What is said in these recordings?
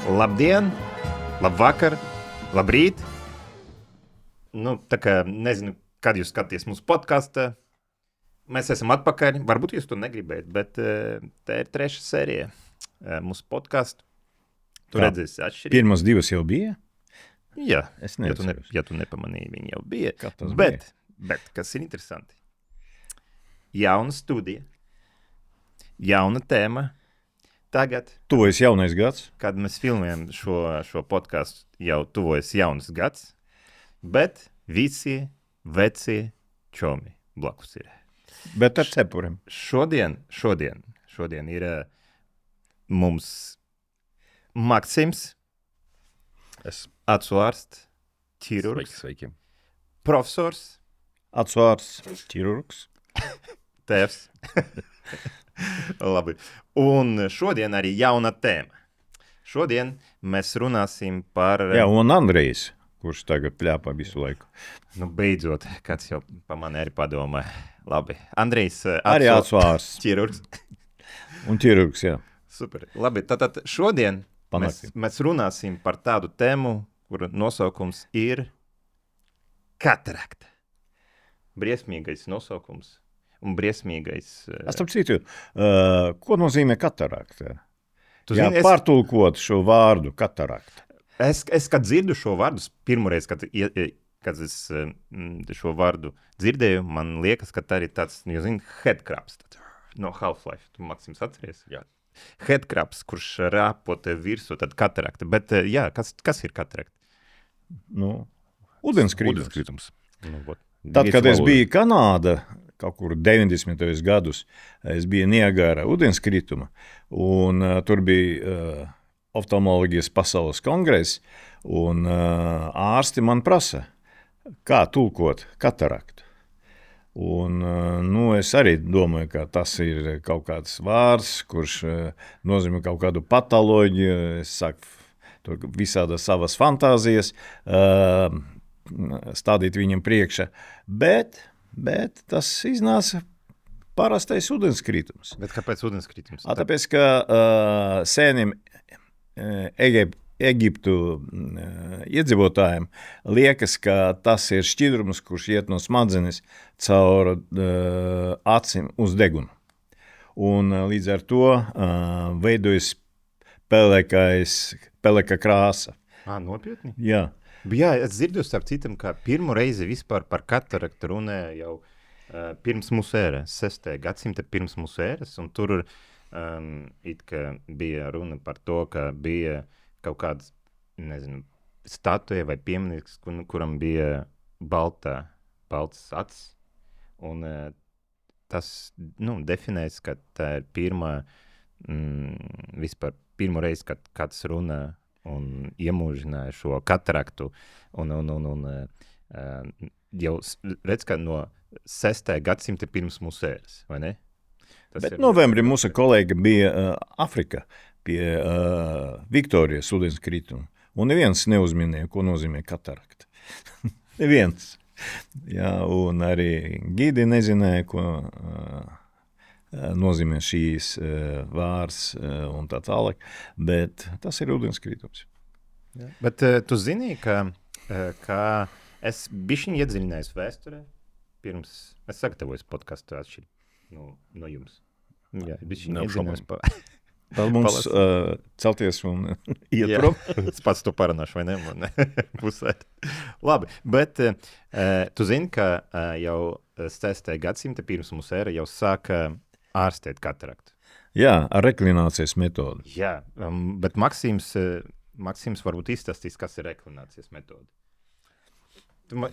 Labdien, labvakar, labrīt. Nu, tā kā nezinu, kad jūs skaties mūsu podkastā. Mēs esam atpakaļ. Varbūt jūs to negribējat, bet tā ir trešā sērija mūsu podkāstu. Tu redzēsi atšķirību. Pirmās divas jau bija? Jā, Es ja tu nepamanīji, viņi jau bija. bija. Bet, kas ir interesanti, jauna studija, jauna tēma. Tagad, Tuvojas jaunais gads. kad mēs filmējam šo podkāstu, jau tuvojas jauns gads, bet visi veci čomi blakus ir. Bet ar cepuriem. Šodien ir mums Maksims, acu ārsts, ķirurgs, Sveiki. profesors, Acu ārsts, ķirurgs. tēvs. Labi. Un šodien arī jauna tēma. Šodien mēs runāsim par... Jā, un Andrejs, kurš tagad pļāpā visu laiku. Nu, beidzot, kāds jau pa mani arī padomāja. Labi. Andrejs, Arī acu ārsts. ķirurgs. Un ķirurgs, jā. Super. Labi, tātad šodien Panāksim. mēs runāsim par tādu tēmu, kura nosaukums ir katarakta. Briesmīgais nosaukums un briesmīgais... Es tam citu, ko nozīmē katarakta? Tu Jā, zini, pārtulkot šo vārdu katarakta. es, kad dzirdu šo vārdu, pirmoreiz, kad es šo vārdu dzirdēju, man liekas, ka tā ir tāds, jūs zini, headcrabs no Half-Life. Tu, Maksims, atceries? Jā. Headcrabs, kurš rāpo tev virsū, tad katarakta. Bet, jā, kas ir katarakta? Nu, ūdenskritums. Ūdenskritums. Nu, ot. Tad, kad es valoda. biju Kanāda, kaut kur 90. gadus, es biju Niagara ūdenskrituma, un tur bija oftalmoloģijas pasaules kongress, un ārsti man prasa, kā tulkot kataraktu. Un, es arī domāju, ka tas ir kaut kāds vārds, kurš nozīmē kaut kādu patoloģiju. Es saku, tur visādas savas fantāzijas stādīt viņam priekšā, bet tas iznāca parastais ūdenskritums. Bet kāpēc ūdenskritums? Tāpēc, ka sēniem Eģiptu iedzīvotājiem liekas, ka tas ir šķidrums, kurš iet no smadzenes caur acīm uz degunu. Un līdz ar to veidojas peleka krāsa. Nopietni? Jā. Jā, es dzirdu starp citam, ka pirmo reizi vispār par kataraktu runāja jau pirms mūsu ēras, 6. gadsimta pirms mūsu ēras, un tur it kā bija runa par to, ka bija kaut kāds, nezinu, statuja vai piemineklis, kuram bija balts acis, un tas, definēs, ka tā ir vispār pirmo reizi, kad kāds runā un iemūžināja šo kataraktu, un jau redz, ka no 6. gadsimta pirms mūsu ēras, vai ne? Bet novembrī mūsu kolēģi bija Afrikā pie Viktorijas ūdenskrituma, un neviens neuzminēja, ko nozīmē katarakta. Neviens. Jā, un arī gidi nezināja, ko nozīmē šīs vārds un tā tālāk, bet tas ir ūdenskritums. Ja. Bet tu zini, ka es bišķiņ iedziļinājos vēsturē, pirms es sagatavojos podcastu atšķirt no jums. Jā, bišķiņ iedziļinājos Tad mums celties un iet Jā, prom. es pats to parunāšu, vai ne? Man pusēt. Labi, bet tu zini, ka jau 6. gadsimta pirms mūsu ēra jau sāka ārstēt kataraktu. Jā, ar reklinācijas metodi. Jā, bet Maksims varbūt izstāstīs, kas ir reklinācijas metode.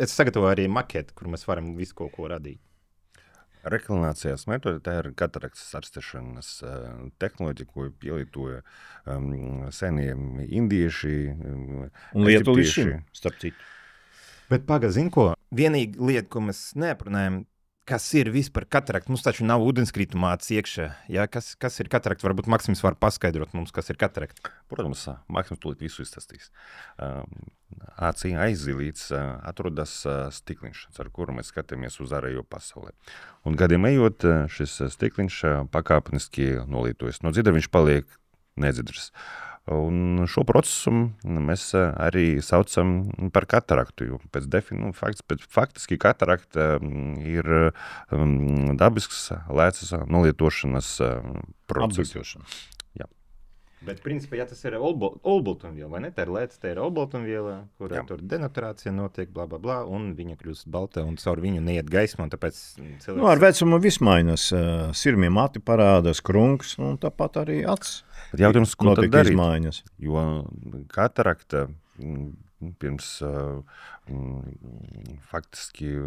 Es sagatavoju arī maketi, kur mēs varam visu kaut ko radīt. Reklinācijas metode, tā ir kataraktas ārstēšanas tehnoloģija, ko pielietoja seniem indieši, Un lietu līdz eģiptieši. šim, starp citu. Bet zini ko? Vienīga lieta, ko mēs neaprunājam, kas ir vispār katarakta. Mums taču nav ūdenskritumā acis iekšā. Jā, kas ir katarakta? Varbūt Maksims var paskaidrot mums, kas ir katarakta. Protams, Maksims tūlīt visu izstāstīs. Acī aizzilīts atrodas stikliņš, ar kuru mēs skatāmies uz ārējo pasaulē. Un gadiem ejot, šis stikliņš pakāpeniski nolītojas. No dzidra viņš paliek nedzidrs. Un šo procesu mēs arī saucam par kataraktu, jo faktiski katarakta ir dabisks lēcas nolietošanas process. Apbukļošana. Bet, principā, ja tas ir olbaltumviela, vai ne? Tā ir lētas, tā ir olbaltumviela, kurā tur denaturācija notiek, bla, bla, bla, un viņa kļūst balta, un caur viņu neiet gaisma, un tāpēc cilvēks... Nu, ar vecumu viss mainās. Sirmiem mati parādās, krunks, un tāpat arī acs. Bet jautājums, ko tad darīt? Izmaiņas. Jo katarakta pirms faktiski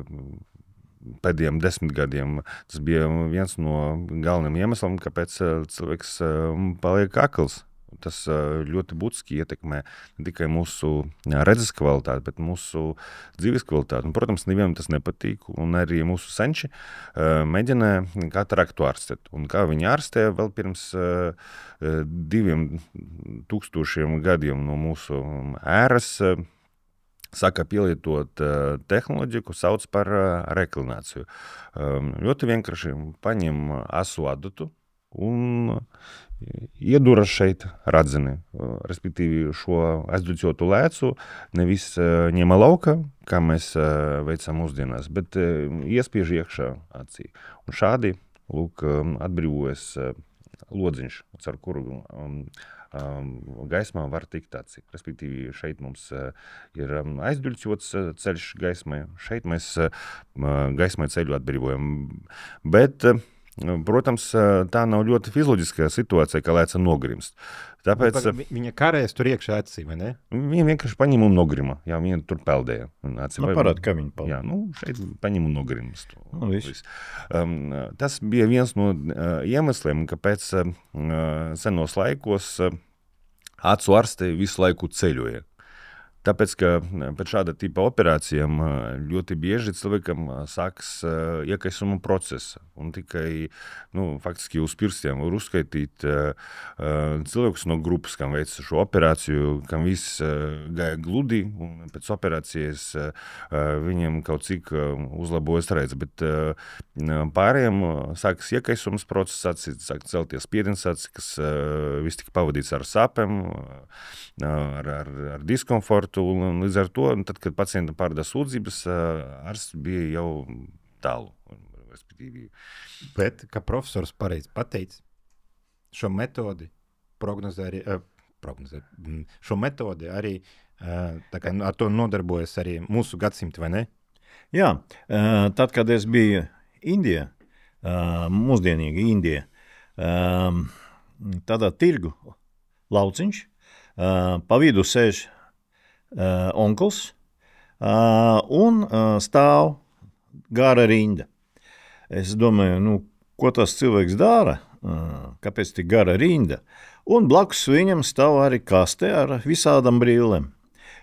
pēdējiem 10 gadiem tas bija viens no galvenajiem iemesliem, kāpēc cilvēks paliek akls. Tas ļoti būtiski ietekmē ne tikai mūsu redzes kvalitāti, bet mūsu dzīves kvalitāti. Un, protams, nevienam tas nepatīk, un arī mūsu senči mēģināja kataraktu ārstēt. Un kā viņi ārstē vēl pirms 2000 gadiem no mūsu ēras, saka pielietot tehnoloģiju, ko sauc par reklināciju. Ļoti vienkārši paņem asu adatu un iedura šeit radzeni. Respektīvi šo aizduļotu lēcu nevis ņema lauka, kā mēs veicam mūsdienās, bet iespiež iekšā acī. Un šādi, lūk, atbrīvojas lodziņš, ar kuru gaismā var tikt acī. Respektīvi, šeit mums ir aizduļots ceļš gaismai, šeit mēs gaismai ceļu atbrīvojam. Bet, protams, tā nav ļoti fizioloģiskā situācija, ka lēca nogrimst. Tāpēc, viņa karēs tur iekšā acī, vai ne? Viņa vienkārši paņem un nogrima. Jā, viņa tur peldēja. Parāda, kā viņa peldēja. Jā, šeit paņem un nogrimst. Viss. Tas bija viens no iemesliem, kāpēc senos laikos acu ārste visu laiku ceļoja. Tāpēc, ka pēc šāda tipa operācijām ļoti bieži cilvēkam sākas iekaisuma procesa. Un tikai, faktiski uz pirkstiem var uzskaitīt cilvēkus no grupas, kam veic šo operāciju, kam viss gāja gludi, un pēc operācijas viņiem kaut cik uzlabojas redze. Bet pārējiem sākas iekaisums process, sāk celties spiediens, kas viss tika pavadīts ar sāpēm, ar diskomfortu. Un līdz ar to, tad, kad pacientam pārdās sūdzības, ārsts bija jau tālu. Respektīvi. Bet, kā profesors pareizi pateica, šo metodi šo metodi arī tā kā ar to nodarbojas arī mūsu gadsimti, vai ne? Jā, tad, kad es biju Indijā, mūsdienīgi Indijā, tādā tirgu lauciņš, pa vidu sēž onkls un stāv gara rinda. Es domāju, ko tas cilvēks dara, kāpēc tik gara rinda, un blakus viņam stāv arī kaste ar visādām brīlēm.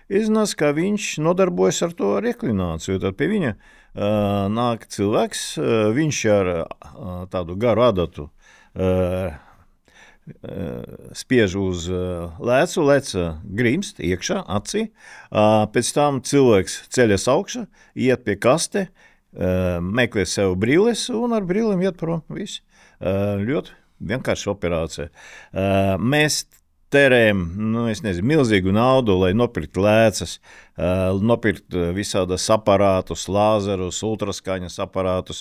Iznās, ka viņš nodarbojas ar to reklināciju, tad pie viņa nāk cilvēks, viņš ar tādu garu adatu spiež uz lēcu, lēca grimst iekšā acī, pēc tam cilvēks ceļas augšā, iet pie kaste, meklē sev brīles un ar brīlēm iet prom. Viss. Ļoti vienkārši operācija. Mēs terējam, milzīgu naudu, lai nopirkt lēcas, nopirkt visādas aparātus, lāzerus, ultraskaņas aparātus,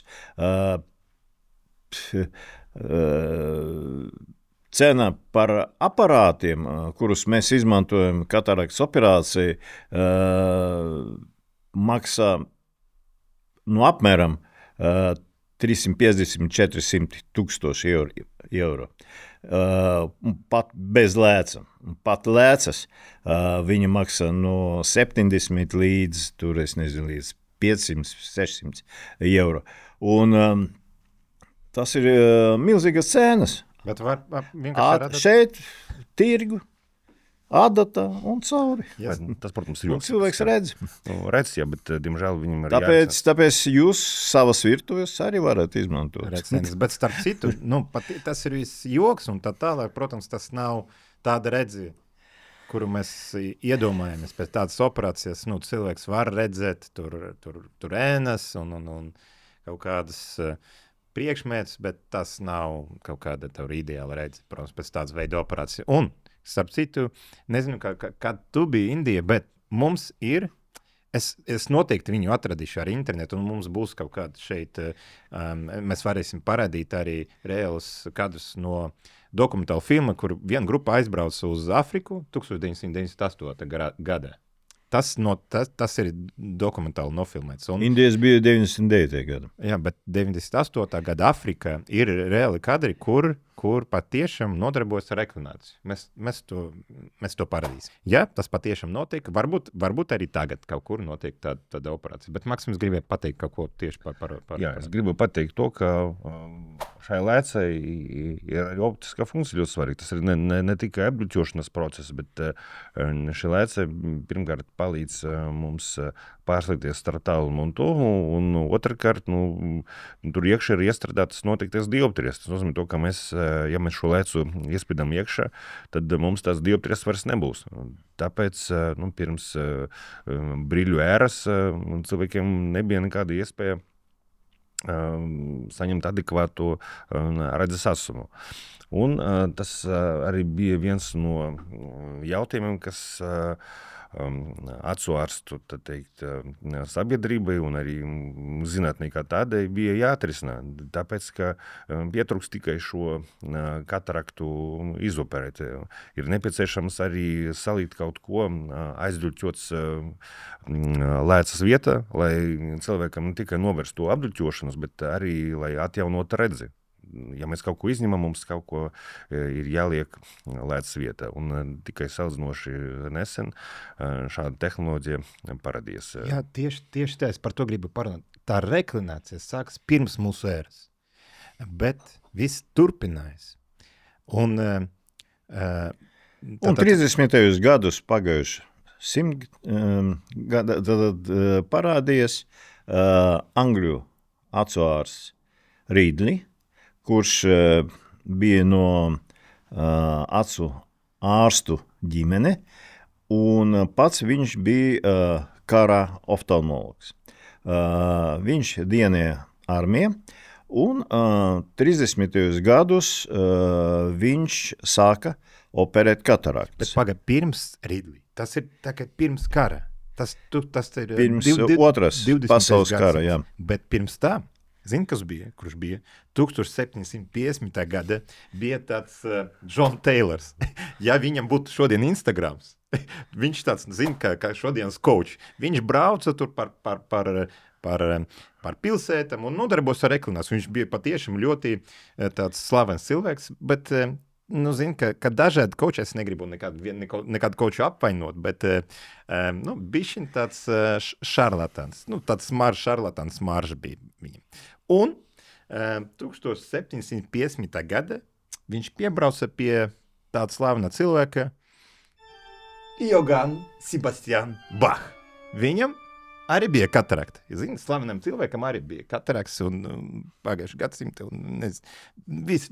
cena par aparātiem, kurus mēs izmantojam kataraktas operāciju, maksā apmēram 350–400 tūkstoši eiro. Pat bez lēca. Pat lēcas viņa maksā no 70 līdz 500–600 eiro. Un tas ir milzīgas cenas. Bet var vienkārši šeit tirgu, adata un cauri. Jā, tas, protams, ir ļoti. Cilvēks redz. Redz, jā, bet, diemžēl, viņam ir tāpēc jūs savas virtuves arī varat izmantot. Bet starp citu, tas ir viss joks un tā tālāk, protams, tas nav tāda redzi, kuru mēs iedomājamies pēc tādas operācijas. Cilvēks var redzēt tur ēnas un kaut kādas priekšmētus, bet tas nav kaut kāda ideāla redze, protams, pēc tādas veida operācija. Un Starp citu, nezinu, kā tu biji Indija, bet mums ir, es noteikti viņu atradīšu ar internetu, un mums būs kaut kāda šeit, mēs varēsim parādīt arī reālus kadrus no dokumentāla filma, kur viena grupa aizbrauca uz Afriku 1998. gadā. Tas ir dokumentāli nofilmēts. Indijas bija 99. gada. Jā, bet 98. gada Afrika ir reāli kadri, kur patiešām nodarbojas ar reklināciju. Mēs to parādīsim. Ja tas patiešām notiek, varbūt arī tagad kaut kur notiek tāda operācija. Bet Maksims gribēja pateikt kaut ko tieši par. Jā, es gribu pateikt to, ka šai lēcai ir arī optiskā funkcija ļoti svarīga. Tas ir ne tikai apbluķošanas process, bet šī lēcai pirmkārt palīdz mums pārslēgties starp tālumu un tuvu, un otrkārt, tur iekšā ir iestrādātas noteiktas dioptrijas. Tas nozīmē to, ka ja mēs šo lēcu iespidam iekšā, tad mums tās dioptrijas vairs nebūs. Tāpēc pirms brīļu ēras cilvēkiem nebija nekāda iespēja saņemt adekvātu redzes asumu. Un tas arī bija viens no jautājumiem, kas acu ārstu sabiedrībai un arī zinātnē kā tādai bija jāatrisina. Tāpēc, ka pietrūks tikai šo kataraktu izoperēt. Ir nepieciešams arī salīt kaut ko aizduļķots lēcas vieta, lai cilvēkam ne tikai novērst to apduļķošanas, bet arī, lai atjaunot redzi. Ja mēs kaut ko izņemam, mums kaut ko ir jāliek lēcas vietā. Un tikai salīdzinoši nesen šāda tehnoloģija parādījās. Jā, tieši tā, es par to gribu parunāt. Tā reklinācija sākas pirms mūsu ēras, bet viss turpinājās. Un 30. gadus pagājuši 100 gada parādījies Angļu acu ārsts Ridley, kurš bija no acu ārstu ģimene, un pats viņš bija kara oftalmologs. Viņš dienēja armijā, un 30. gadus viņš sāka operēt kataraktas. Bet pagaid, pirms Ridley, tas ir tagad pirms kara. Tas ir pirms otras pasaules kara, jā. Bet pirms tam, zini, kas bija? Kurš bija? 1750. gada bija tāds John Taylors. Ja viņam būtu šodien Instagrams, viņš tāds, zina, kā šodienas coach. Viņš brauca tur par pilsētam un nodarbos ar reklinās. Viņš bija patiešām ļoti tāds slavens cilvēks, bet, zina, ka dažādi coachi, es negribu nekādu coachu apvainot, bet bišķiņ tāds šarlatāns, tāds šarlatāns marža bija viņam. Un 1750. gada viņš piebrauca pie tāda slavena cilvēka Johann Sebastian Bach. Viņam arī bija katarakta. Zini, slavenam cilvēkam arī bija katarakts un pagājuši gadsimti un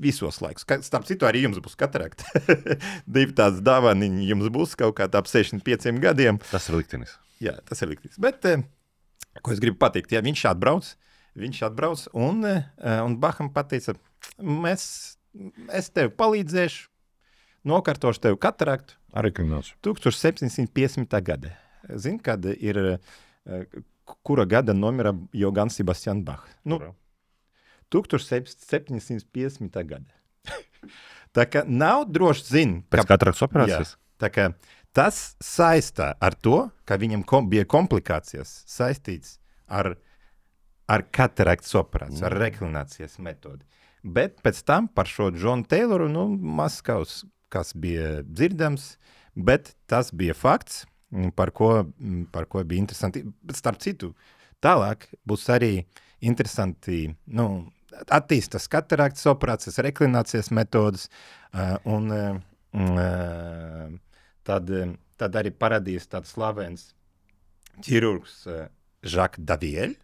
visos laikus. Starp citu, arī jums būs katarakta. Divi tāds dāvaniņi jums būs kaut kā ap 65 gadiem. Tas ir liktenis. Jā, tas ir liktenis. Bet, ko es gribu pateikt, ja viņš atbrauc un Baham pateica, es tev palīdzēšu, nokārtošu tev kataraktu. Arī klināts. 1750. gada. Zini, kad ir, kura gada nomira Johann Sebastian Bach? 1750. gada. Tā kā nav droši zini. Pēc kataraktas operācijas? Jā, tā kā tas saistā ar to, ka viņam bija komplikācijas saistīts ar kataraktas operāciju, ar reklinācijas metodi. Bet pēc tam par šo Johnu Tayloru, maz kas bija dzirdams, bet tas bija fakts, par ko bija interesanti. Starp citu, tālāk būs arī interesanti, attīstas kataraktas operācijas, reklinācijas metodas, un tad arī parādījās tāds slavens ķirurgs Jacques Daviel,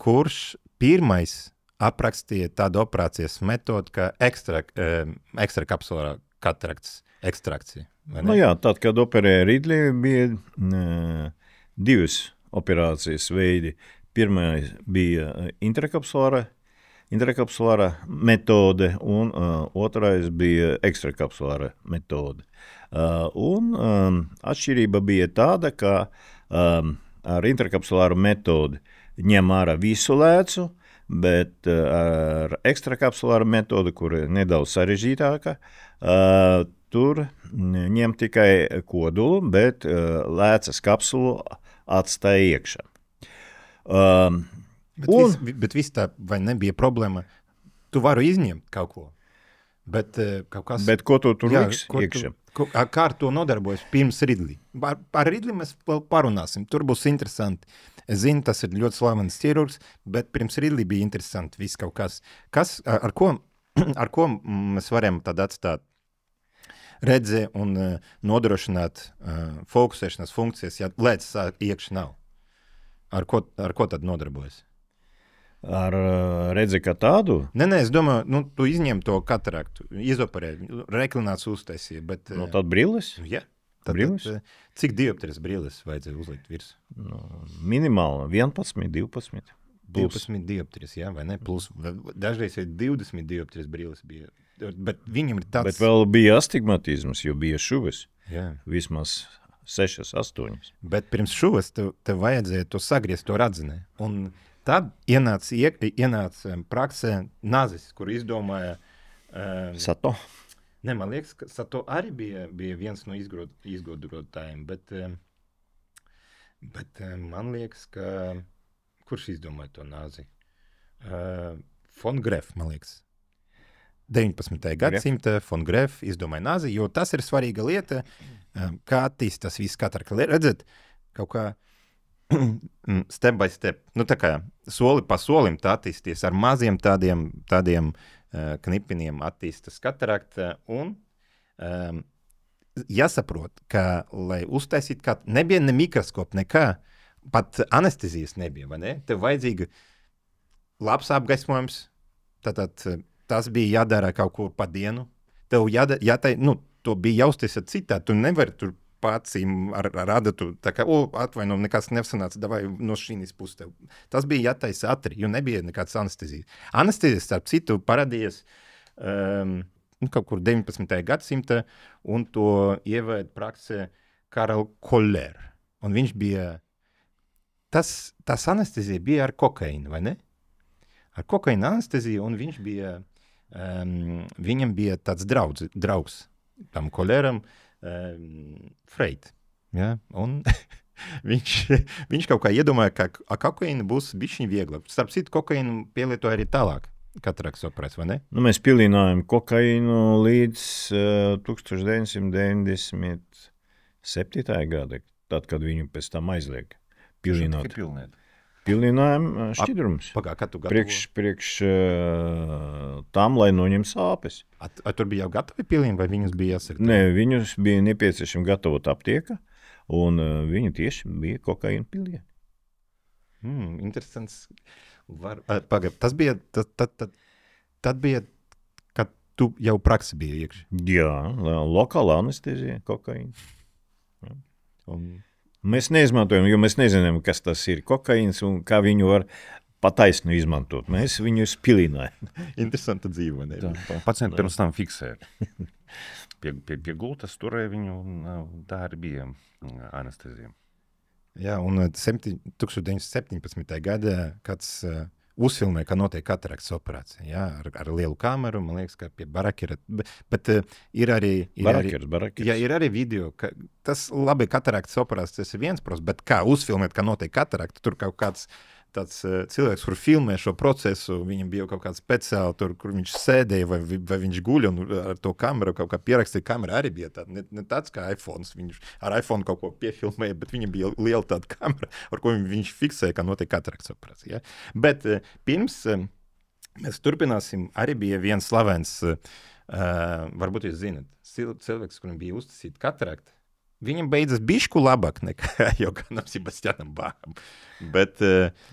kurš pirmais aprakstīja tādu operācijas metodu, kā ekstrakapsulārā kataraktas ekstrakcija. Jā, tad, kad operēja Ridley, bija divas operācijas veidi. Pirmais bija intrakapsulāra intrakapsulāra metode, un otrais bija ekstrakapsulāra metode. Atšķirība bija tāda, ka ar intrakapsulāru metodi ņem ārā visu lēcu, bet ar ekstrakapsulāru metodi, kur ir nedaudz sarežģītāka, tur ņem tikai kodulu, bet lēcas kapsulu atstāja iekšā. Bet viss tā, vai nebija problēma? Tu vari izņemt kaut ko, bet kaut kas... Bet ko tu tur liks iekšā? Kā ar to nodarbojas pirms Ridley? Par Ridley mēs vēl parunāsim, tur būs interesanti. Es zinu, tas ir ļoti slavens ķirurgs, bet pirms Ridley bija interesanti viss kaut kas. Ar ko mēs varam tad atstāt redzi un nodrošināt fokusēšanās funkcijas, ja lēcas iekšā nav? Ar ko tad nodarbojas? Ar redzi kā tādu? Nē, es domāju, tu izņem to kataraktu, izoperē, reklināts uztaisīja, bet... Tad brilles? Jā. Tad cik dioptris brilles vajadzēja uzlikt virs? Minimāli 11, 12. 12 dioptris, jā, vai ne? Plus, dažreiz 20 dioptris brilles bija, bet viņam ir tāds... Bet vēl bija astigmatisms, jo bija šuves. Jā. Vismaz 6, 8. Bet pirms šuves tev vajadzēja to sagriezt, to radzenē. Un tad ienāca praksē Nazis, kur izdomāja... Sato? Ne, man liekas, ka Sato arī bija viens no izgudrotājiem, bet man liekas, ka... Kurš izdomāja to Nazi? Von Graef, man liekas. 19. gadsimta Von Graef izdomāja Nazi, jo tas ir svarīga lieta, kā attīstās viss katarakta. Redzat, kaut kā step by step, tā kā soli pa solim tā attīsties, ar maziem tādiem knipiniem attīstas katarakta, un jāsaprot, ka, lai uztaisīt nebija ne mikroskopu, nekā, pat anestezijas nebija, vai ne? Tev vajadzīga labs apgaismojums, tātad tas bija jādara kaut kur pa dienu, tev to bija jāuztaisa citā, tu nevari tur pācīm ar adatu, tā kā, atvaino, nekas nesanāca, davai no šīnis puses tev. Tas bija jātaisa ātri, jo nebija nekāds anestezijas. Anestezijas, starp citu, parādījies kaut kur 19. gadsimta, un to ievēd praksē Karl Koller. Un viņš bija, tas anestezija bija ar kokainu, vai ne? Ar kokainu anesteziju, un viņš bija, viņam bija tāds draugs tam Kolleram, Freit, ja? Un viņš kaut kā iedomāja, ka kokaina būs bišķiņ vieglāk. Starp citu, kokainu pielietoja arī tālāk kataraktas operēs, vai ne? Mēs pilinājām kokainu līdz 1997. gada, tad, kad viņu pēc tam aizliek pilināt. Pilinājām šķidrums. Kā tu gatavo? Priekš tam, lai noņem sāpes. Tur bija jau gatavi pilini, vai viņus bija jāsaka? Nē, viņus bija nepieciešami gatavot aptieka, un viņi tieši bija kokaīna pilieni. Interesants. Tas bija, tad bija, kad tu jau praksi bija iekšā. Jā, lokāla anestezija, kokaīna. Un... Mēs neizmantojam, jo mēs nezinām, kas tas ir kokaīns un kā viņu var pataisnu izmantot. Mēs viņus pilinājam. Interesanta dzīve, ne? Pacienti pirms tam fiksēja. Pie gultas turēja viņu, un tā arī bija anestezija. Jā, un 1917. gadā kāds uzfilmē, kā notiek kataraktas operācija, jā, ar lielu kameru, man liekas, ka pie Barakira, bet ir arī... Barakirs. Jā, ir arī video, ka tas labi kataraktas operācijas, tas ir viens pros, bet kā uzfilmēt, kā notiek katarakta, tur kaut kāds tāds cilvēks, kur filmē šo procesu, viņam bija kaut kāds speciāli tur, kur viņš sēdēja vai viņš guļa un ar to kameru kaut kā pierakstīja. Kamera arī bija tāda, ne tāds kā iPhones. Viņš ar iPhone kaut ko piefilmēja, bet viņam bija liela tāda kamera, ar ko viņš fiksēja, kā notiek kataraktas operācija. Ja? Bet pirms mēs turpināsim, arī bija viens slavens, varbūt jūs zinat, cilvēks, kurim bija uztaisīta katarakta. Viņam beidzas bišku labāk nekā Joganam Sebastianam Bacham. Bet,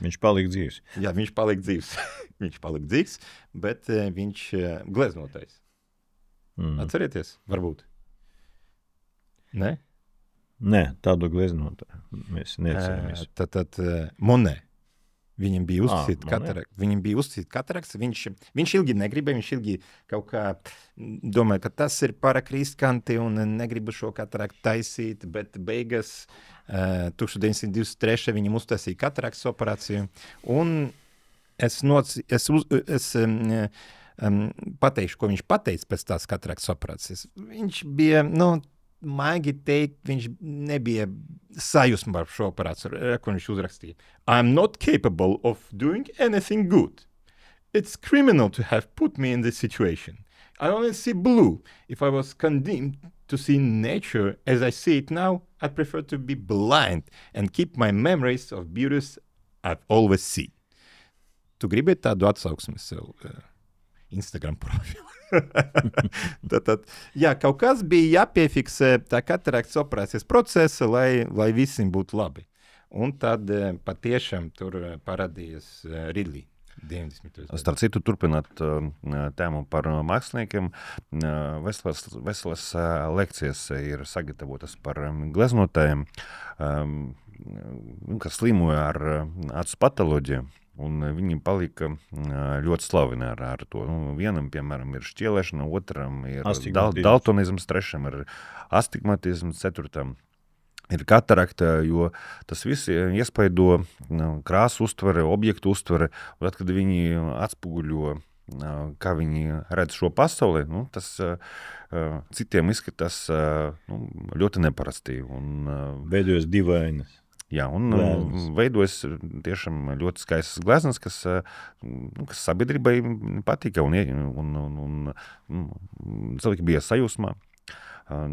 viņš palika dzīvs. Jā, viņš palika dzīvs. Viņš palika dzīvs, bet viņš gleznotais. Atcerieties, varbūt? Ne? Nē, tādu gleznotāju mēs neatceramies. Tad Monē. Viņam bija uzticīta katarakta. Viņam bija uzticīta katarakta. Viņš ilgi negribēja, viņš ilgi kaut kā domāja, ka tas ir pārāk riskanti un negribu šo kataraktu taisīt, bet beigas 1923. Viņam uztaisīja kataraktas operāciju. Un es pateikšu, ko viņš pateica pēc tās kataraktas operācijas. Viņš bija, maigi teikt, viņš nebija sajūsmā par šo operāciju, ko viņš uzrakstīja. I'm not capable of doing anything good. It's criminal to have put me in this situation. I only see blue. If I was condemned to see nature as I see it now, I'd prefer to be blind and keep my memories of beauties I've always seen. Tu gribēji tādu atsauksmi sev Instagram profilu? Tad, kaut kas bija jāpiefiksē tā kataraktas operācijas procesa, lai visiem būtu labi. Un tad patiešām tur parādījās Ridley 90. Starp citu, turpināt tēmu par māksliniekiem, veselas lekcijas ir sagatavotas par gleznotājiem, kas slimoja ar acu patoloģiju. Un viņi palika ļoti slaveni ar to. Vienam, piemēram, ir šķielēšana, otram ir daltonizms, trešam ir astigmatisms, ceturtam ir katarakta, jo tas viss iespaido krāsu uztvere, objektu uztvere. Un tad, kad viņi atspoguļo, kā viņi redz šo pasauli, tas citiem izskatās ļoti neparasti. Veidojas divainas. Jā, un veidojas tiešām ļoti skaistas gleznas, kas sabiedrībai patika un cilvēki bija sajūsmā.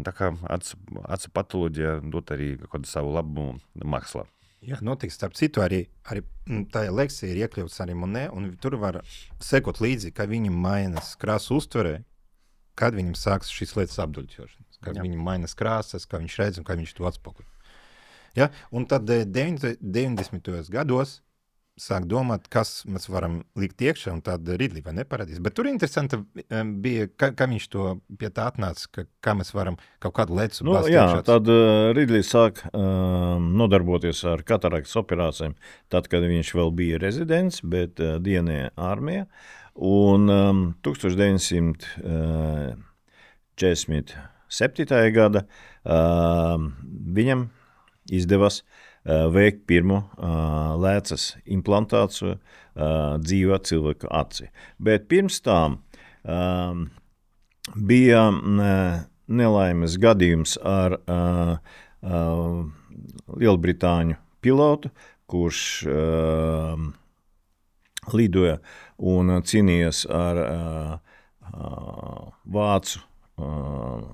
Tā kā acu patoloģija dot arī kādu savu labumu mākslā. Jā, notiks starp citu arī tā lekcija ir iekļauts arī Monē, un tur var sekot līdzi, ka viņam mainas krāsu uztverē, kad viņam sāks šīs lietas apduļķošanas, kad viņam mainas krāsas, kā viņš redz un kā viņš to atspoguļo. Ja? Un tad 90. gados sāk domāt, kas mēs varam likt iekšā, un tad Ridley vai neparadīs. Bet tur interesanti bija, kā viņš to pie tā atnāca, kā mēs varam kaut kādu lecu bāzt iekšā. Tad Ridley sāk nodarboties ar kataraktas operācijām, tad, kad viņš vēl bija rezidents, bet dienēja armijā. Un 1947. gada viņam izdevās veikt pirmo lēcas implantāciju dzīvā cilvēka acī. Bet pirms tām bija nelaimes gadījums ar Lielbritāņu pilotu, kurš lidoja un cīnījās ar vācu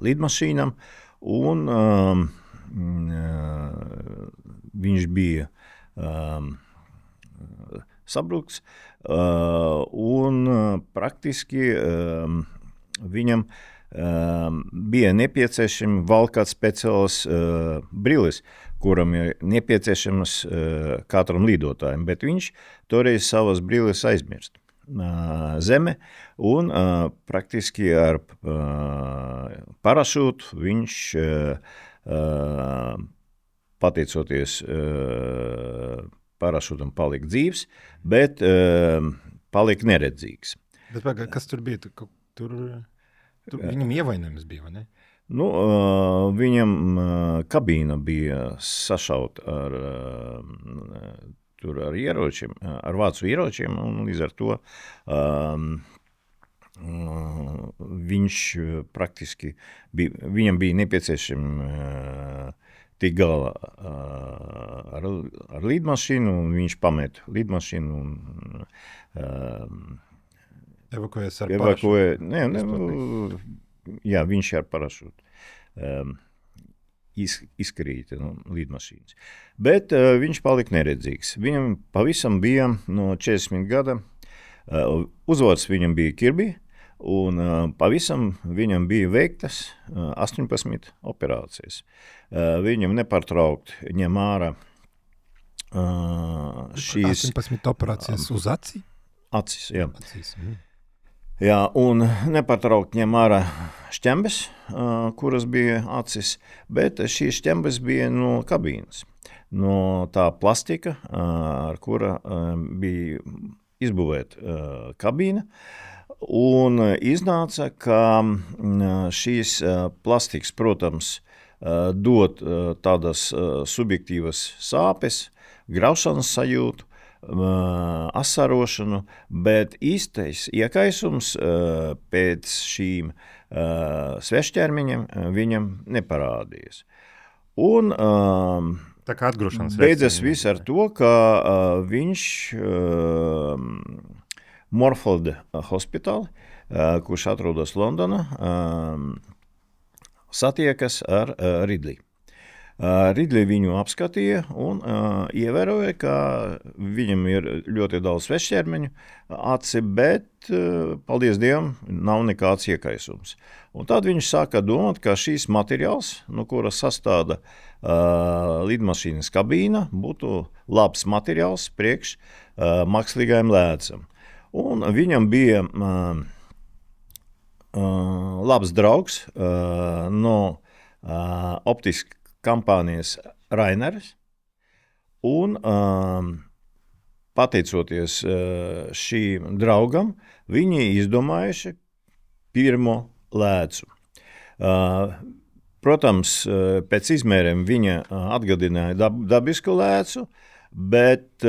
lidmašīnām, un viņš bija sabruks, un praktiski viņam bija nepieciešami valkāt speciālas brilles, kuram ir nepieciešamas katram lidotājiem, bet viņš toreiz savas brilles aizmirst zeme, un praktiski ar parašūtu viņš pateicoties parašūtam palika dzīvs, bet palika neredzīgs. Bet kas tur bija? Tur viņam ievainojums bija, vai ne? Viņam kabīna bija sašauta ar ieročiem, ar vācu ieročiem, un līdz ar to viņš praktiski viņam bija nepieciešami tik galā ar lidmašīnu, un viņš pamet lidmašīnu un evakuējas ar parašūtu. Jā, viņš ar parašūtu izkrīta no lidmašīnas. Bet viņš palika neredzīgs. Viņam pavisam bija no 40 gada, uzvārds viņam bija Kirby, un pavisam viņam bija veiktas 18 operācijas. Viņam nepārtraukti ņem ārā šīs 18 operācijas uz aci? Acis, jā. Jā, un nepārtraukti ņem ārā šķembes, kuras bija acis, bet šīs šķembes bija no kabīnes. no tā plastika, ar kura bija izbūvēta kabīna. Un iznāca, ka šīs plastikas, protams, dod tādas subjektīvas sāpes, graušanas sajūtu, asarošanu, bet īstais iekaisums pēc šīm svešķermeņiem viņam neparādījies. Un tā kā atgrūšanas beidzas viss ar to, ka viņš Morfield Hospital, kurš atrodas Londonā, satiekas ar Ridley. Ridley viņu apskatīja un ievēroja, ka viņam ir ļoti daudz svešķermeņu aci, bet, paldies Dievam, nav nekāds iekaisums. Un tad viņš sāka domāt, ka šīs materiāls, no kura sastāda lidmašīnas kabīna, būtu labs materiāls priekš mākslīgajam lēcam. Un viņam bija labs draugs no optiskā kampānijas Raineris, un pateicoties šīm draugam, viņi izdomājuši pirmo lēcu. Protams, pēc izmēriem viņa atgādināja dabisku lēcu, bet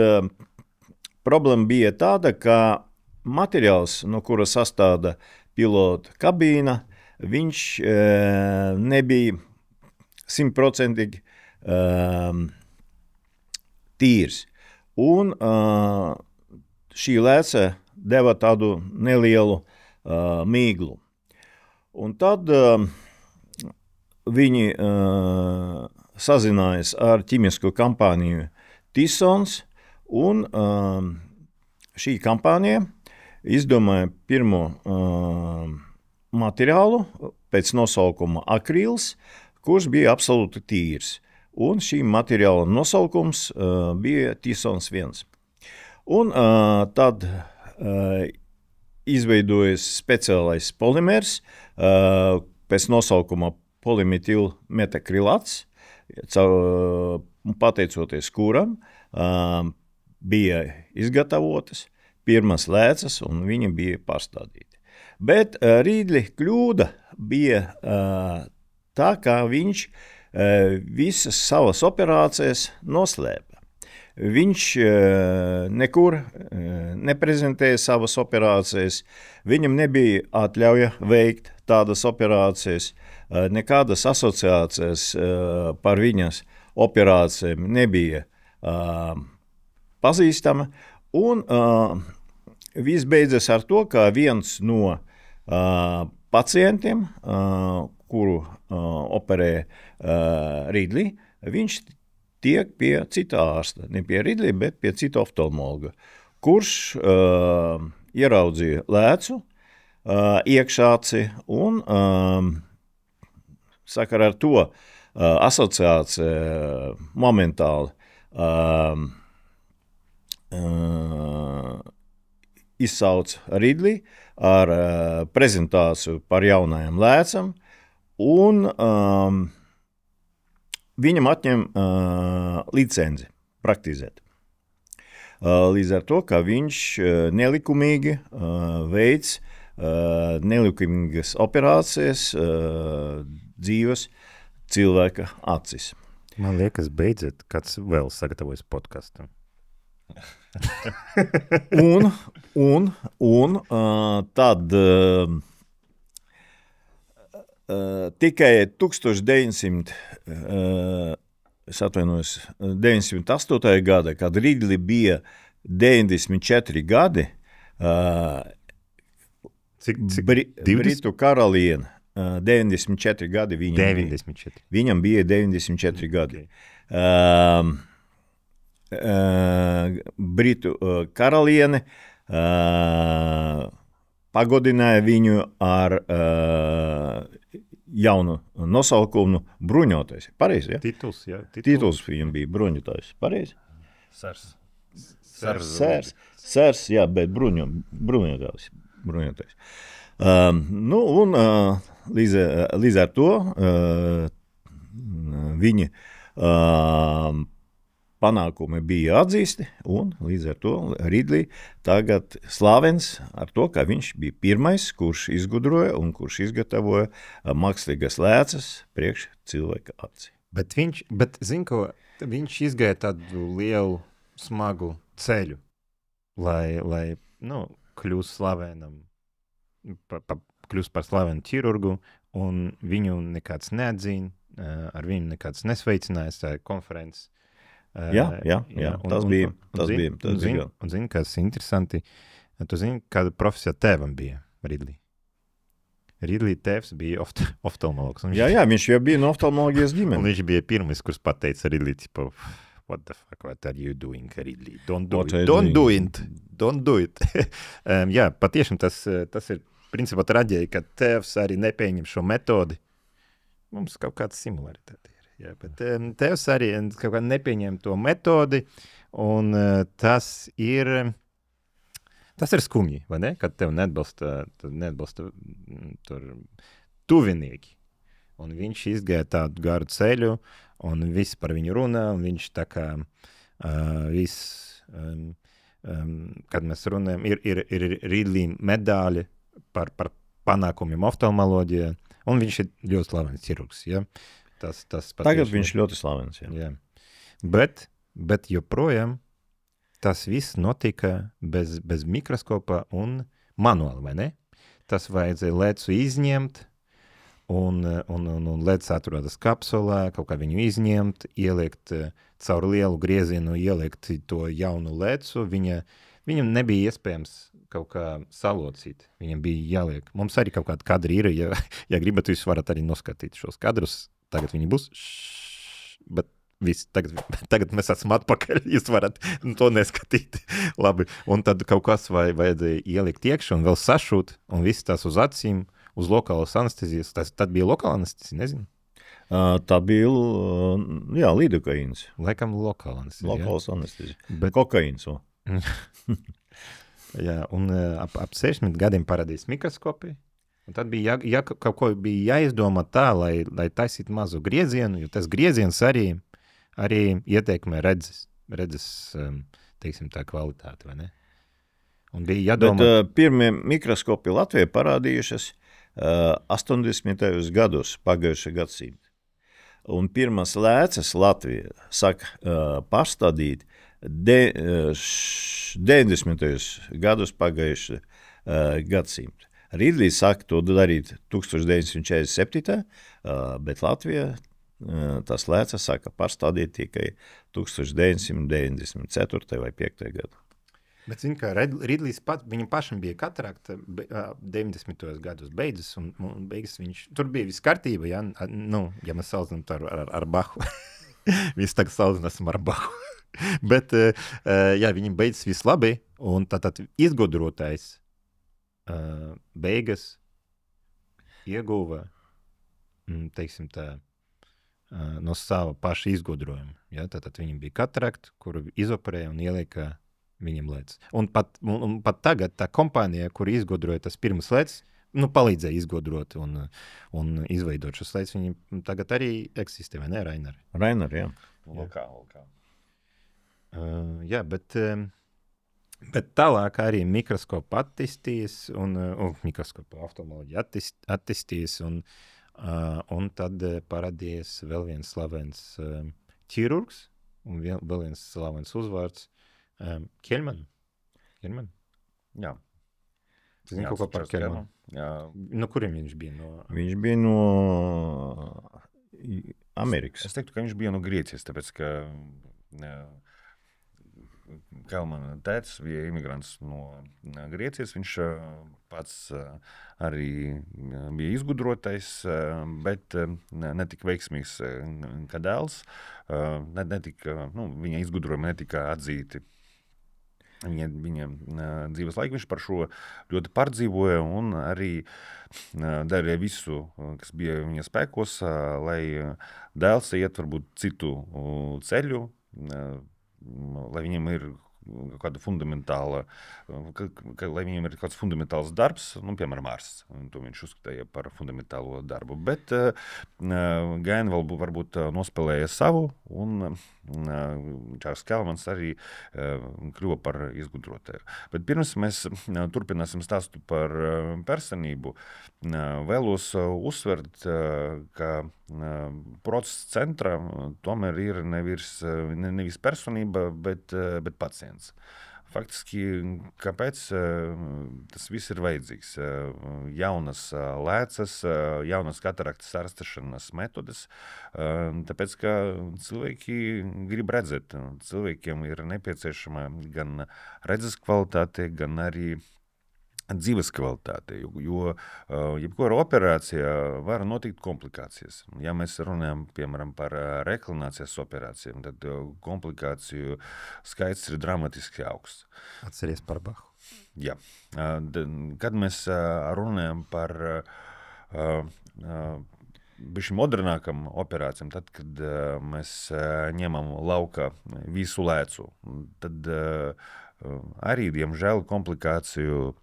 problēma bija tāda, ka materiāls, no kura sastāda pilota kabīna, viņš nebija 100% tīrs. Un šī lēca deva tādu nelielu mīglu. Un tad viņi sazinājās ar ķīmisko kompāniju Tissons, un šī kompānija izdomāja pirmo materiālu pēc nosaukuma akrīls, kurš bija absolūti tīrs. Un šī materiāla nosaukums bija Tissons 1. Un tad izveidojas speciālais polimers pēc nosaukuma polimetilmetakrilāts, pateicoties kuram bija izgatavotas pirmas lēcas un viņi bija pārstādīti. Bet Ridley kļūda bija tā, kā viņš visas savas operācijas noslēpa. Viņš nekur neprezentēja savas operācijas, viņam nebija atļauja veikt tādas operācijas, nekādas asociācijas par viņas operācijām nebija pazīstama, un viss beidzas ar to, ka viens no pacientiem, kuru operē Ridley, viņš tiek pie cita ārsta, ne pie Ridley, bet pie cita oftalmologa, kurš ieraudzīja lēcu, iekšāci un sakarā ar to asociācija momentāli izsauc Ridley ar prezentāciju par jaunajam lēcam, un viņam atņem licenci praktizēt. Līdz ar to, ka viņš nelikumīgi veids nelikumīgas operācijas dzīves cilvēka acis. Man liekas, beidzot, kāds vēl sagatavojas podkastam. Tad tikai 1908. gada, kad Ridley bija 94 gadi, Britu karaliene, 94 gadi viņam bija 94 gadi. Okay. Britu karaliene pagodināja viņu ar jaunu nosaukumu bruņotais. Pareizi, ja? Tituls, jā. Tituls viņam bija bruņotais. Pareizi? Sērs, jā, bet bruņotais. Līdz ar to viņi panākumi bija atzīsti, un līdz ar to Ridley tagad slavens ar to, ka viņš bija pirmais, kurš izgudroja un kurš izgatavoja mākslīgas lēcas priekš cilvēka acī. Bet zin ko, viņš izgāja tādu lielu, smagu ceļu, lai kļūst slavenam, kļūst par slavenu ķirurgu, un viņu nekāds neatzīna, ar viņu nekāds nesveicinājās, tā konferences. Jā, tas bija. Un zini, kas interesanti, tu zini, kāda profesija tēvam bija Ridley. Ridley tēvs bija oftalmologs. Jā, viņš jau bija no oftalmoloģijas ģimenes. Un viņš bija pirmais, kurš pateica Ridley, tipo, what the fuck, what are you doing, Ridley? Don't do it. Jā, patiešām tas ir principā traģēja, ka tēvs arī nepieņem šo metodi. Mums kaut kāda simularitāte ir. Jā, bet tēvs arī kaut kā nepieņem to metodi, un tas ir skumji, vai ne? Kad tev neatbalsta tur tuvinieki. Un viņš izgāja tādu garu ceļu, un viss par viņu runā, un viņš tā kā kad mēs runājam, ir Ridley medaļa par panākumiem oftalmoloģijā, un viņš ir ļoti slavens ķirurgs, ja? Tagad viņš ļoti slavens, jā. Jā. Bet joprojām tas viss notika bez mikroskopa un manuāli, vai ne? Tas vajadzēja lecu izņemt, un lecs atrodas kapsulā, kaut kā viņu izņemt, ieliekt caur lielu griezienu, ieliekt to jaunu lecu, viņam nebija iespējams kaut kā salocīt, viņam bija jāliek. Mums arī kaut kādi kadri ir, ja gribat, jūs varat arī noskatīt šos kadrus, tagad viņi būs, bet viss, tagad mēs esam atpakaļ, jūs varat to neskatīt. Labi, un tad kaut kas vajadzēja ielikt iekšā un vēl sašūt, un viss tās uz acīm, uz lokālas anestezijas. Tad bija lokāla anestezija, nezinu. Tā bija, lidokaīns. Laikam lokāla anestezija. Lokālas anestezija. Bet kokaīns. Jā, un ap 60 gadiem parādījās mikroskopi. Un tad bija kaut ko bija jāizdomā tā, lai taisītu mazu griezienu, jo tas grieziens arī ietekmē redzes, teiksim, tā kvalitāti, vai ne? Un bija jādomā... Bet pirmie mikroskopi Latvijā parādījušas 80. gados pagājušā gadsimta. Un pirmās lēcas Latvijā saka pārstādīt 90. gados pagājušā gadsimta. Ridley saka to darīt 1947. Bet Latvijā tas lēcas saka pārstādīt tikai 1994. vai 5. gadu. Bet zinu, ka Ridleys viņam pašam bija katarakta 90. gados beidzas, un beigas viņš, tur bija viss kārtība, ja mēs salzinām ar Bahu. Viss tagad salzinām ar Bahu. Bet, viņam beidzas viss labi, un tad izgudrotais beigas ieguva, teiksim tā, no sava paša izgudrojuma. Ja? Tad viņam bija katarakta, kuru izoperēja un ielieka viņam lēdz. Un pat tagad tā kompānija, kur izgudroja tas pirmas lēdz, palīdzēja izgudrot un izveidot šos lēdz, viņi tagad arī eksistē, vai ne, Rainer? Rainer, jā. Lokā. Jā, bet tālāk arī mikroskopu attīstījās un mikroskopu oftalmoloģija attīstījās un tad parādījās vēl viens slavens ķirurgs un vēl viens slavens uzvārds Kelman. Jā. Tu zini kaut ko par Kelmanu? Jā. No kuriem viņš bija? Viņš bija no Amerikas. Es teiktu, ka viņš bija no Grieķijas, tāpēc, ka Kelmana tētis bija imigrants no Grieķijas. Viņš pats arī bija izgudrotais, bet ne tik veiksmīgs kā dēls. Viņa izgudrojumi netika atzīti. Viņa dzīves laiku viņš par šo ļoti pārdzīvoja un arī darīja visu, kas bija viņa spēkos, lai dēls iet varbūt citu ceļu, lai viņam ir kāda fundamentāla, lai viņam ir kāds fundamentāls darbs, piemēram, ārsts. To viņš uzskatīja par fundamentālo darbu. Bet gan vēl varbūt nospēlēja savu un Čārls Kelmans arī kļuva par izgudrotāju. Bet pirms mēs turpināsim stāstu par personību, vēlos uzsvert, ka procesa centrā tomēr ir nevis personība, bet pacients. Faktiski, kāpēc tas viss ir vajadzīgs? Jaunas lēcas, jaunas kataraktas ārstēšanas metodes, tāpēc, ka cilvēki grib redzēt. Cilvēkiem ir nepieciešama gan redzes kvalitāte, gan arī dzīves kvalitāte, jo jebkura operācija var notikt komplikācijas. Ja mēs runājam, piemēram, par reklinācijas operācijām, tad komplikāciju skaits ir dramatiski augsts. Atceries par Bahu. Jā. Kad mēs runājam par bišķi modernākam operācijām, tad, kad mēs ņemam laukā visu lēcu, tad arī, diemžēl, komplikāciju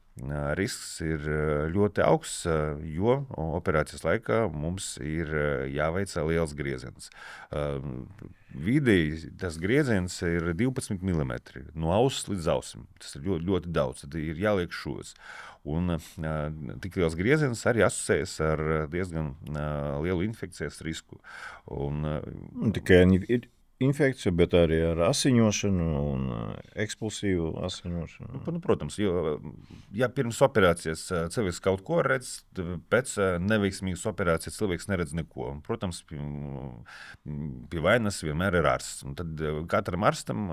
risks ir ļoti augsts, jo operācijas laikā mums ir jāveic liels grieziens. Vidēji tas grieziens ir 12 mm, no auss līdz ausim. Tas ir ļoti, ļoti daudz, tad ir jāliek šūs. Un tik liels grieziens arī asociējas ar diezgan lielu infekcijas risku. Tikai infekcija, bet arī ar asiņošanu un ekspulsīvu asiņošanu. Protams, jo, ja pirms operācijas cilvēks kaut ko redz, pēc neveiksmīgas operācijas cilvēks neredz neko. Protams, pie vainas vienmēr ir ārsts. Un tad katram ārstam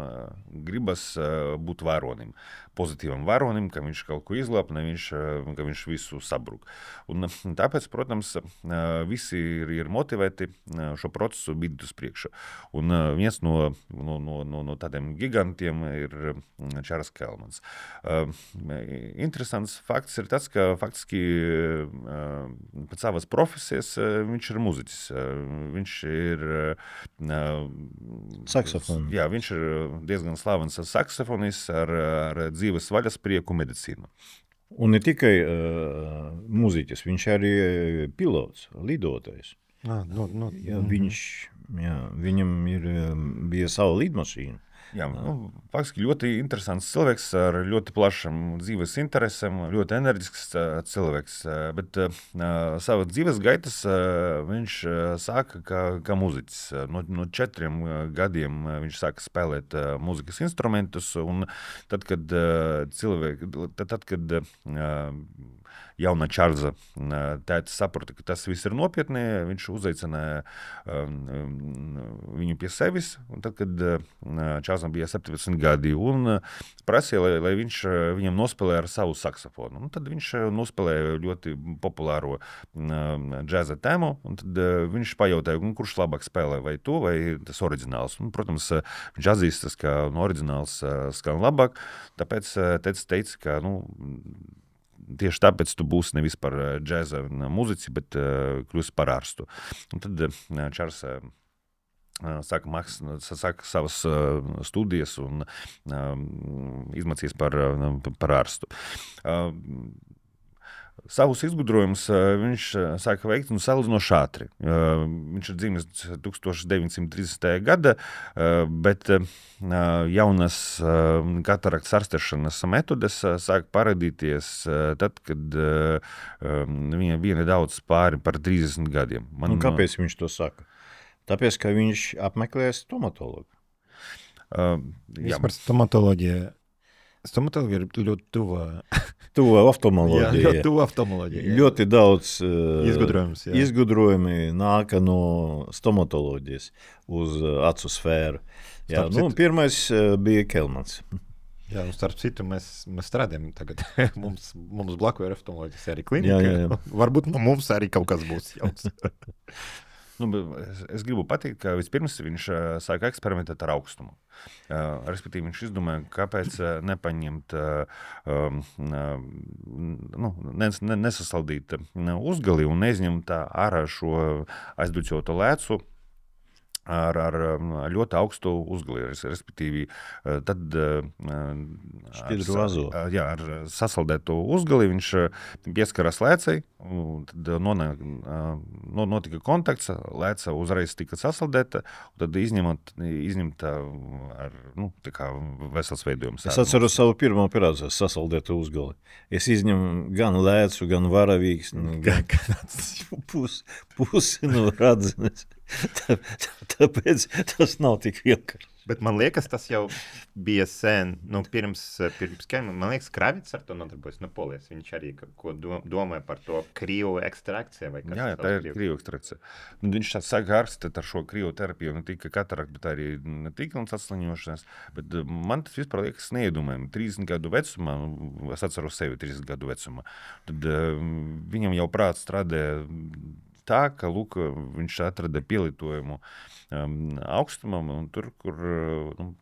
gribas būt varonim, pozitīvam varonim, ka viņš kaut ko izglāb, ka viņš visu sabruk. Un tāpēc, protams, visi ir motivēti šo procesu bīdīt uz priekšu. Un viens no tādiem gigantiem ir Čārls Kelmans. Interesants fakts ir tas, ka faktiski pēc savas profesijas viņš ir muziķis. Viņš ir saksofons. Jā, viņš ir diezgan slavens saksofonists ar dzīves vaļasprieku medicīnu. Un ne tikai muziķis, viņš arī pilots, lidotājs. Viņam bija sava lidmašīna. Jā, faktiski ļoti interesants cilvēks ar ļoti plašam dzīves interesēm, ļoti enerģisks cilvēks, bet savas dzīves gaitas viņš sāka kā muziķis. No 4 gadiem viņš sāka spēlēt mūzikas instrumentus, un tad, kad jauna Čārlza tēta saprata, ka tas viss ir nopietni, viņš uzaicināja viņu pie sevis, un tad, kad Čārlzam bija 17 gadi, un prasīja, lai viņš viņam nospēlē ar savu saksofonu. Un tad viņš nospēlēja ļoti populāro džēza tēmu, un tad viņš pajautāja, kurš labāk spēlē, vai tu, vai tas oriģināls. Un, protams, viņš atzīstas, ka oriģināls skan labāk, tāpēc teica, ka, tieši tāpēc tu būsi nevis par džēza muzici, bet kļūsi par ārstu. Un tad Čārls sāka savas studijas un izmācījās par ārstu. Savus izgudrojumus viņš sāka veikt salīdzinoši ātri. Viņš ir dzimis 1930. gada, bet jaunas kataraktas ārstēšanas metodes sāk parādīties tad, kad viņa bija nedaudz pāri par 30 gadiem. Kāpēc viņš to saka? Tāpēc, ka viņš apmeklēja stomatologu. Par stomatoloģiju. Stomatoloģija ir ļoti tuva. Tuva oftalmoloģija. Jā, ļoti tuva oftalmoloģija. Ļoti daudz izgudrojumi nāka no stomatoloģijas uz acu sfēru. Jā, pirmais bija Kelmans. Jā, starp citu, mēs strādājam tagad. mums blaku ir oftalmoloģijas arī klinika. Jā. Varbūt no mums arī kaut kas būs jauns. Es gribu pateikt, ka vispirms viņš sāka eksperimentēt ar augstumu. Respektīvi, viņš izdomāja, kāpēc nepaņemt, nesasaldīt uzgali un neizņemt ārā šo aizduķoto lēcu ar ļoti augstu uzgali, respektīvi, tad ar sasaldētu uzgali viņš pieskarās lēcei, tad notika kontakts, lēca uzreiz tika sasaldēta, un tad izņemta ar, tā kā vesels veidojums. Es atceru savu pirmo operāciju, sasaldētu uzgali. Es izņemu gan lēcu, gan varavīgs, gan pusi no radzenes. Tāpēc tas nav tik vienkārši. Bet man liekas, tas jau bija sen, pirms man liekas, Kravits ar to nodarbojas no Polijas. Viņš arī ko domāja par to krīvu ekstrakciju. Vai jā, tā ir krīvu ekstrakcija. Viņš sāka ārstēt ar šo krīvu terapiju, ne tikai katarakt, bet arī tīklums atsliņošanās. Bet man tas vispār liekas neiedomājami. 30 gadu vecumā, es atceru sevi 30 gadu vecumā, tad viņam jau prāts strādāja tā, ka, lūk, viņš atrada pielietojumu augstumam, un tur, kur,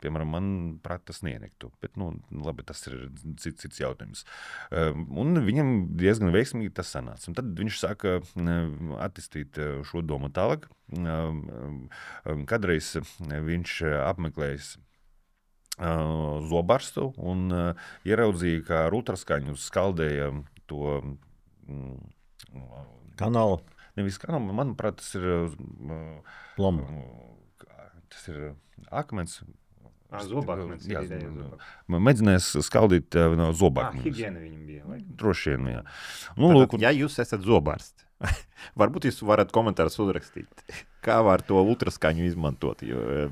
piemēram, man prāt tas neienektu. Bet, labi, tas ir cits jautājums. Un viņam diezgan veiksmīgi tas sanāca. Un tad viņš sāka attīstīt šo domu tālāk. Kadreiz viņš apmeklējis zobarstu un ieraudzīja, kā ar ultraskaņu skaldēja to kanālu. Nevis kanālu, manuprāt, tas ir plomu. Tas ir akmens. Zobakmens. Mēģinājās skaldīt no zobakmens. Higiena viņam bija. Droši vien, jā. Tātad, ja jūs esat zobarsti, varbūt jūs varat komentārus uzrakstīt, kā var to ultraskaņu izmantot, jo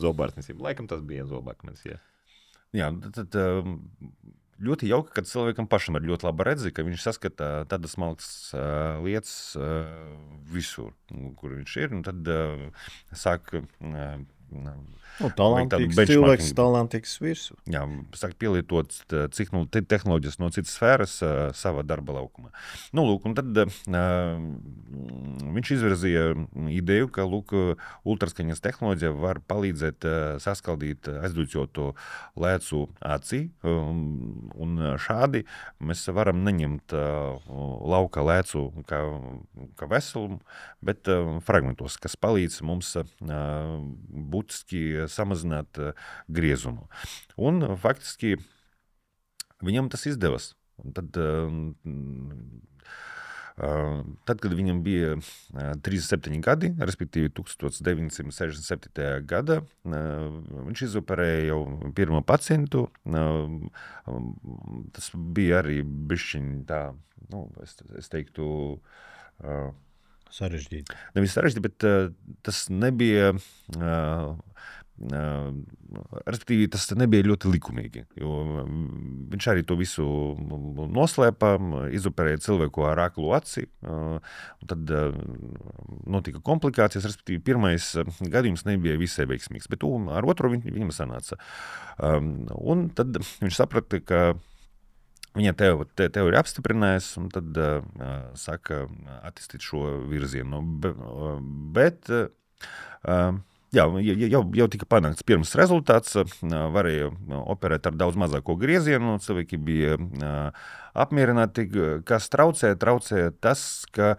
zobarstnesība, laikam tas bija zobakmens, jā. Jā, tad ļoti jauki, kad cilvēkam pašam ir ļoti laba redze, ka viņš saskata tādas smalkas lietas visur, kur viņš ir, un tad sāk talantīgs cilvēks, talantīgs virsū. Jā, sāk pielietot tehnoloģijas no citas sfēras savā darba laukumā. Lūk, un tad viņš izvirzīja ideju, ka, lūk, ultraskaņas tehnoloģija var palīdzēt saskaldīt aizduļķotu lēcu acī, un šādi mēs varam neņemt lauka lēcu kā veselumu, bet fragmentos, kas palīdz mums būtiski samazināt griezumu. Un faktiski viņam tas izdevās. Tad, kad viņam bija 37 gadi, respektīvi 1967. gada, viņš izoperēja jau pirmo pacientu. Tas bija arī bišķiņ tā, es teiktu, sarežģīti. Nevis sarežģīti, bet tas nebija, respektīvi, tas nebija ļoti likumīgi, jo viņš arī to visu noslēpa, izoperēja cilvēku ar aklu aci, un tad notika komplikācijas, respektīvi, pirmais gadījums nebija visai veiksmīgs, bet ar otru viņam sanāca. Un tad viņš saprata, ka viņa teorija apstiprinājās, un tad sāka attīstīt šo virzienu. Bet jau tika panākts pirms rezultāts, varēja operēt ar daudz mazāko griezienu, cilvēki bija apmierināti, kas traucēja tas, ka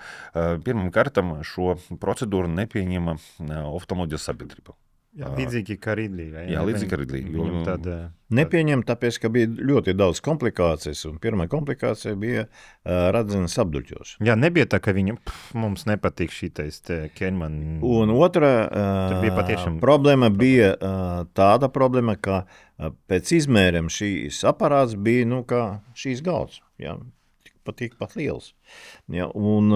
pirmam kārtam šo procedūru nepieņema oftalmoloģijas sabiedrība. Jā, līdzīgi kā Ridlī. Jā, līdzīgi kā Ridlī. Nepieņem, tāpēc, ka bija ļoti daudz komplikācijas, un pirmā komplikācija bija radzenes apduļķošana. Jā, nebija tā, ka viņam mums nepatīk šitais Kenman. Un otrā problēma bija tāda problēma, ka pēc izmēriem šīs aparāts bija, kā šīs galds, jā. Pat liels. Ja, un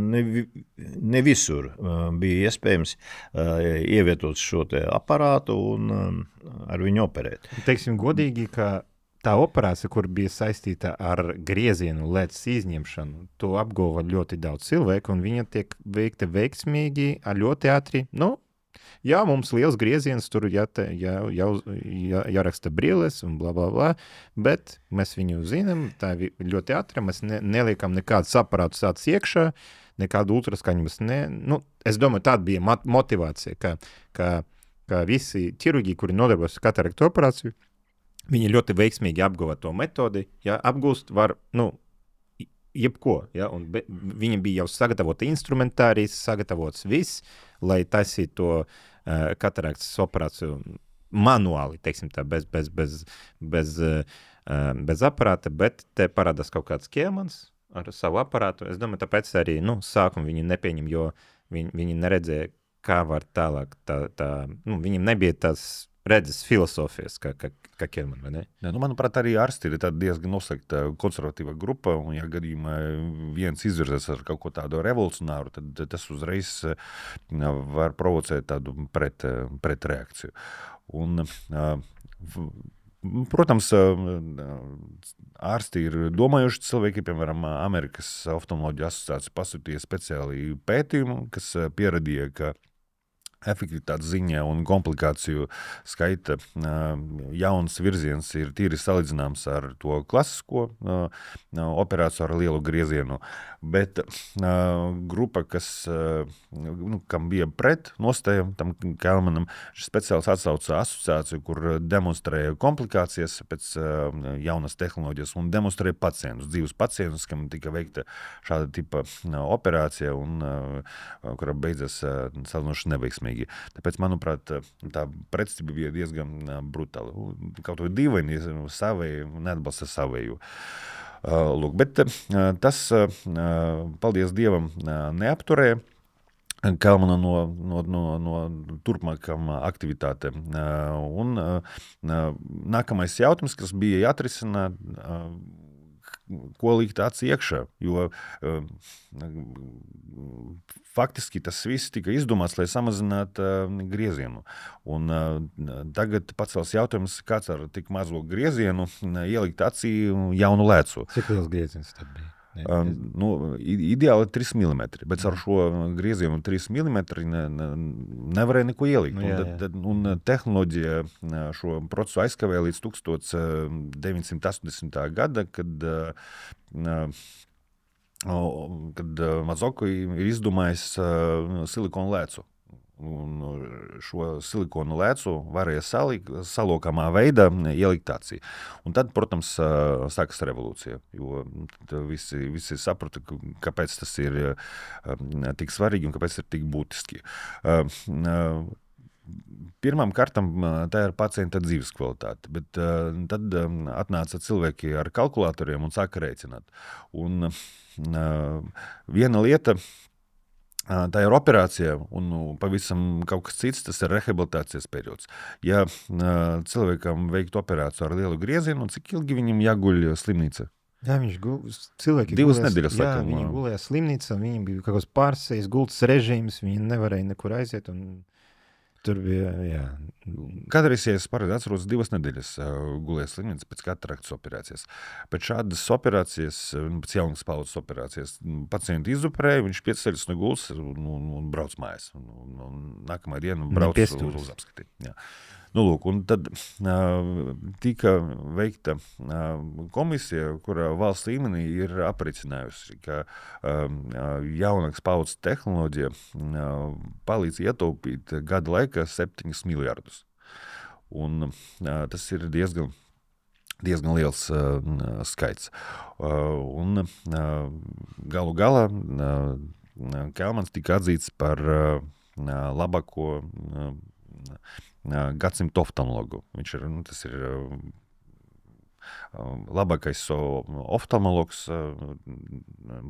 ne visur bija iespējams ievietot šo te aparātu un ar viņu operēt. Teiksim godīgi, ka tā operācija, kur bija saistīta ar griezienu lēcas izņemšanu, to apguva ļoti daudz cilvēku, un viņa tiek veikta veiksmīgi, ļoti ātri. Jā, mums liels grieziens, tur jāraksta brilles un bla, bla, bla, bet mēs viņu zinām, tā ir ļoti ātri, mēs neliekam nekādus aparātus tāds iekšā, nekādu ultraskaņu mēs es domāju, tāda bija motivācija, ka visi ķirurģi, kuri nodarbojas kataraktu operāciju, viņi ļoti veiksmīgi apguva to metodi, ja apgūst var, jebko, ja, un viņam bija jau sagatavota instrumentārijas, sagatavots viss, lai taisītu to kataraktas operāciju manuāli, teiksim tā, bez aparāta, bet te parādās kaut kāds ķēmans ar savu aparātu. Es domāju, tāpēc arī, sākumu viņi nepieņem, jo viņi neredzēja, kā var tālāk, viņam nebija tās redzes filosofijas, kā ķermani, vai ne? Ja, manuprāt, arī ārsti ir tāda diezgan noslēgta konservatīva grupa, un ja gadījumā viens izvirzās ar kaut ko tādu revolucionāru, tad tas uzreiz var provocēt tādu pretreakciju. Un, protams, ārsti ir domājuši cilvēki, piemēram, Amerikas oftalmoloģija asociācija pasūtīja speciāli pētījumu, kas pierādīja, ka efektivitātes ziņā un komplikāciju skaita jauns virziens ir tīri salīdzināms ar to klasisko operāciju ar lielu griezienu, bet grupa, kam bija pret nostājam, tam Kelmanam, speciāls atsauca asociāciju, kur demonstrēja komplikācijas pēc jaunas tehnoloģijas un demonstrēja pacientus, dzīvus pacientus, kam tika veikta šāda tipa operācija un kura beidzas salinoši neveiksmīgi. Tāpēc, manuprāt, tā pretstība bija diezgan brutāla. Kaut vai dīvaini savēju, neatbalsta savēju. Lūk, bet tas, paldies Dievam, neapturēja Kelmana no turpmākām aktivitātēm. Un nākamais jautājums, kas bija jāatrisina, ko likt aci iekšā, jo faktiski tas viss tika izdomāts, lai samazinātu griezienu. Un tagad pacels jautājums, kāds ar tik mazo griezienu ielikt acī jaunu lēcu. Cik liels grieziens tad bija? Ideāli 3 mm, bet ar šo griezienu 3 mm nevarēja neko ielikt. Un tehnoloģija šo procesu aizkavēja līdz 1980. gada, kad Mazoko ir izdomājis silikonu lēcu. Un šo silikonu lēcu varēja salokāmā veidā ielikt acī. Un tad, protams, sākas revolūcija, jo visi saprata, kāpēc tas ir tik svarīgi un kāpēc ir tik būtiski. Pirmām kārtām tā ir pacienta dzīves kvalitāte, bet tad atnāca cilvēki ar kalkulatoriem un sāka rēķināt. Un viena lieta, tā ir operācija, un pavisam kaut kas cits, tas ir rehabilitācijas periods. Ja cilvēkam veikt operāciju ar lielu griezienu, cik ilgi viņam jāguļ slimnīca? Jā, cilvēki 2 nedēļas, laikam. Viņi gulēja slimnīcā, viņiem bija kaut kāds pārsējas gultas režīms, viņi nevarēja nekur aiziet, un tur bija, jā. Kādreiz, ja es pareizi atceros, 2 nedēļas gulēja slimnīca pēc kataraktas operācijas. Pēc šādas operācijas, pēc jaunas paudzes operācijas, pacienti izoperēja, viņš 5 ceļus no gulas un brauc mājās. Un nākamā diena brauc uz apskatīt. Jā. Lūk, un tad tika veikta komisija, kura valsts līmenī ir aprēķinājusi, ka jaunākas paudzes tehnoloģija palīdz ietaupīt gada laikā 7 miljardus. Un tas ir diezgan liels skaits. Un galu galā Kelmans tika atzīts par labāko gadsimta oftalmologu. Tas ir labākais oftalmologs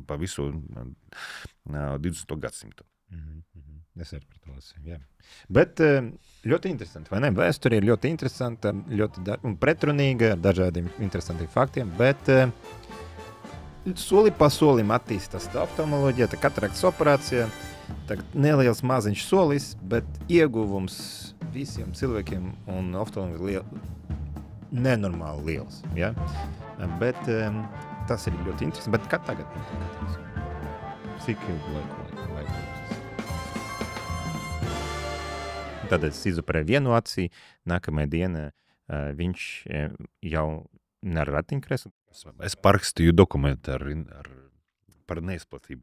pa visu 20. gadsimtu. Es arī par to lasīju, jā. Bet ļoti interesanti, vai ne? Vēsture ir ļoti interesanta, un pretrunīga ar dažādiem interesantiem faktiem, bet soli pa solim attīstās tā oftalmoloģija, tā kataraktas operācija, tagad neliels maziņš solis, bet ieguvums visiem cilvēkiem un oftalmologi nenormāli liels, ja? Bet tas ir ļoti interesanti. Bet kā tagad? Cik ilgu laiku? Tad es izoperēju vienu acī, nākamajā dienā viņš jau ar ratiņkresu. Es parakstīju dokumentu par neizplatību.